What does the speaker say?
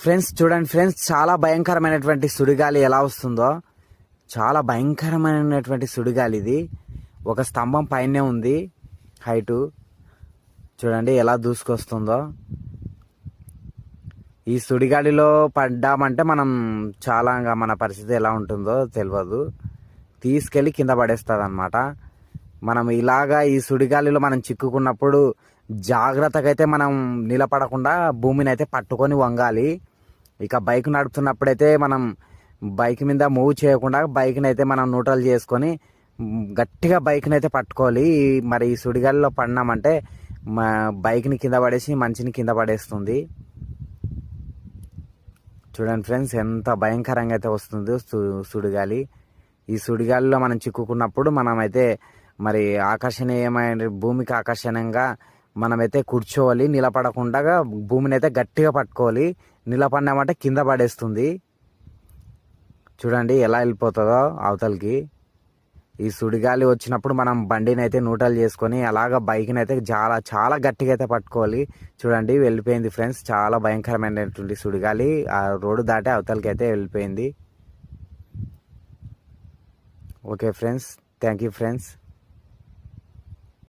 Friends చూడండి friends, చాలా భయంకరమైనటువంటి సుడిగాలి ఎలా వస్తుందో. చాలా భయంకరమైనటువంటి సుడిగాలి ఇది. ఒక స్తంభం పైనే ఉంది హైటు. చూడండి ఎలా దూసుకొస్తుందో. ఈ సుడిగాలిలో పడ్డామంటే మనం చాలా మన పరిస్థితి ఎలా ఉంటుందో తెలియదు. తీసుకెళ్ళి కింద పడేస్తుంది అన్నమాట. మనం ఇలాగా ఈ సుడిగాలిలో మనం చిక్కుకున్నప్పుడు జాగ్రత్తగా అయితే మనం నిలబడకుండా భూమిని అయితే పట్టుకొని వంగాలి. ఇక బైక్ నడుపుతున్నప్పుడైతే మనం బైక్ మీద మూవ్ చేయకుండా బైక్ని అయితే మనం న్యూట్రల్ చేసుకొని గట్టిగా బైక్ని అయితే పట్టుకోవాలి. మరి ఈ సుడిగాలిలో పడినామంటే బైక్ని కింద పడేసి మనిషిని కింద పడేస్తుంది. చూడండి ఫ్రెండ్స్, ఎంత భయంకరంగా అయితే వస్తుందో సుడిగాలి. ఈ సుడిగాలిలో మనం చిక్కుకున్నప్పుడు మనమైతే మరి ఆకర్షణీయమైన భూమికి ఆకర్షణీయంగా మనమైతే కూర్చోవాలి. నిలబడకుండా భూమిని అయితే గట్టిగా పట్టుకోవాలి. నిలబడినామంటే కింద పడేస్తుంది. చూడండి ఎలా వెళ్ళిపోతుందో అవతలకి. ఈ సుడిగాలి వచ్చినప్పుడు మనం బండిని అయితే న్యూట్రల్ చేసుకొని అలాగ బైక్ని అయితే చాలా చాలా గట్టిగా అయితే పట్టుకోవాలి. చూడండి వెళ్ళిపోయింది ఫ్రెండ్స్. చాలా భయంకరమైనటువంటి సుడిగాలి ఆ రోడ్డు దాటి అవతలకి అయితే వెళ్ళిపోయింది. Okay friends, thank you friends.